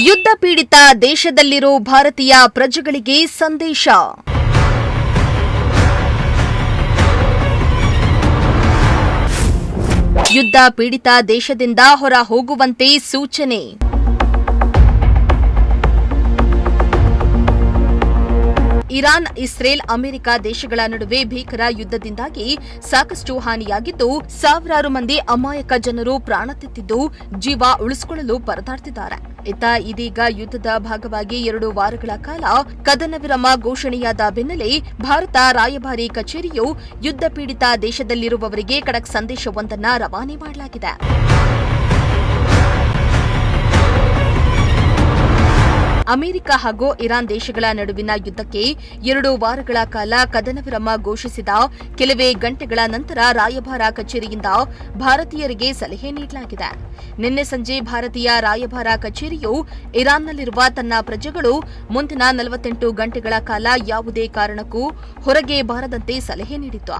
ಯುದ್ಧ ಪೀಡಿತ ದೇಶದಲ್ಲಿರೋ ಭಾರತೀಯ ಪ್ರಜೆಗಳಿಗೆ ಸಂದೇಶ. ಯುದ್ಧ ಪೀಡಿತ ದೇಶದಿಂದ ಹೊರ ಹೋಗುವಂತೆ ಸೂಚನೆ. ಇರಾನ್, ಇಸ್ರೇಲ್, ಅಮೆರಿಕ ದೇಶಗಳ ನಡುವೆ ಭೀಕರ ಯುದ್ಧದಿಂದಾಗಿ ಸಾಕಷ್ಟು ಹಾನಿಯಾಗಿದ್ದು, ಸಾವಿರಾರು ಮಂದಿ ಅಮಾಯಕ ಜನರು ಪ್ರಾಣ ತೆತ್ತಿದ್ದು ಜೀವ ಉಳಿಸಿಕೊಳ್ಳಲು ಪರದಾಡ್ತಿದ್ದಾರೆ. ಇದೀಗ ಯುದ್ಧದ ಭಾಗವಾಗಿ 2 ವಾರಗಳ ಕಾಲ ಕದನ ವಿರಾಮ ಘೋಷಣೆಯಾದ ಬೆನ್ನಲ್ಲೇ ಭಾರತ ರಾಯಭಾರಿ ಕಚೇರಿಯು ಯುದ್ಧ ಪೀಡಿತ ದೇಶದಲ್ಲಿರುವವರಿಗೆ ಖಡಕ್ ಸಂದೇಶವೊಂದನ್ನು ರವಾನೆ ಮಾಡಲಾಗಿದೆ. ಅಮೆರಿಕ ಹಾಗೂ ಇರಾನ್ ದೇಶಗಳ ನಡುವಿನ ಯುದ್ಧಕ್ಕೆ 2 ವಾರಗಳ ಕಾಲ ಕದನ ವಿರಾಮ ಘೋಷಿಸಿದ ಕೆಲವೇ ಗಂಟೆಗಳ ನಂತರ ರಾಯಭಾರ ಕಚೇರಿಯಿಂದ ಭಾರತೀಯರಿಗೆ ಸಲಹೆ ನೀಡಲಾಗಿದೆ. ನಿನ್ನೆ ಸಂಜೆ ಭಾರತೀಯ ರಾಯಭಾರ ಕಚೇರಿಯು ಇರಾನ್ನಲ್ಲಿರುವ ತನ್ನ ಪ್ರಜೆಗಳು ಮುಂದಿನ 48 ಗಂಟೆಗಳ ಕಾಲ ಯಾವುದೇ ಕಾರಣಕ್ಕೂ ಹೊರಗೆ ಬಾರದಂತೆ ಸಲಹೆ ನೀಡಿತ್ತು.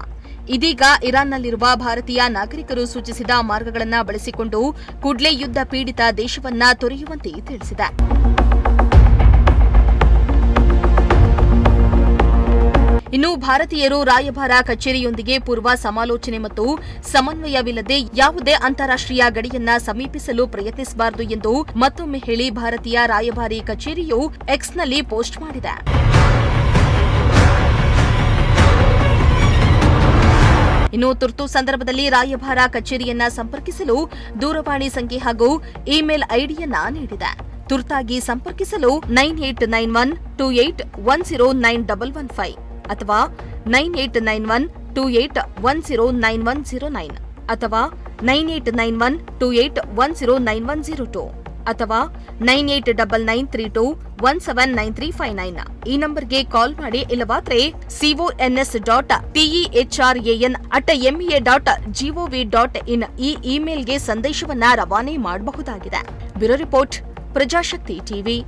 ಇದೀಗ ಇರಾನ್ನಲ್ಲಿರುವ ಭಾರತೀಯ ನಾಗರಿಕರು ಸೂಚಿಸಿದ ಮಾರ್ಗಗಳನ್ನು ಬಳಸಿಕೊಂಡು ಕೂಡಲೇ ಯುದ್ಧ ಪೀಡಿತ ದೇಶವನ್ನ ತೊರೆಯುವಂತೆ ತಿಳಿಸಿದೆ. ಇನ್ನು ಭಾರತೀಯರು ರಾಯಭಾರ ಕಚೇರಿಯೊಂದಿಗೆ ಪೂರ್ವ ಸಮಾಲೋಚನೆ ಮತ್ತು ಸಮನ್ವಯವಿಲ್ಲದೆ ಯಾವುದೇ ಅಂತಾರಾಷ್ಟ್ರೀಯ ಗಡಿಯನ್ನ ಸಮೀಪಿಸಲು ಪ್ರಯತ್ನಿಸಬಾರದು ಎಂದು ಮತ್ತೊಮ್ಮೆ ಹೇಳಿ ಭಾರತೀಯ ರಾಯಭಾರಿ ಕಚೇರಿಯು ಎಕ್ಸ್ನಲ್ಲಿ ಪೋಸ್ಟ್ ಮಾಡಿದೆ. ಇನ್ನು ತುರ್ತು ಸಂದರ್ಭದಲ್ಲಿ ರಾಯಭಾರ ಕಚೇರಿಯನ್ನ ಸಂಪರ್ಕಿಸಲು ದೂರವಾಣಿ ಸಂಖ್ಯೆ ಹಾಗೂ ಇಮೇಲ್ ಐಡಿಯನ್ನ ನೀಡಿದೆ. ತುರ್ತಾಗಿ ಸಂಪರ್ಕಿಸಲು 989128109115 ಅಥವಾ 989128109109 ಅಥವಾ 989128109102 ಅಥವಾ 989932179359 ಈ ನಂಬರ್ಗೆ ಕಾಲ್ ಮಾಡಿ, ಇಲ್ಲವಾದ್ರೆ cons.tehran@mea.gov.in ಈ ಇಮೇಲ್ಗೆ ಸಂದೇಶವನ್ನ ರವಾನೆ ಮಾಡಬಹುದಾಗಿದೆ. Bureau report, Prajashakti TV.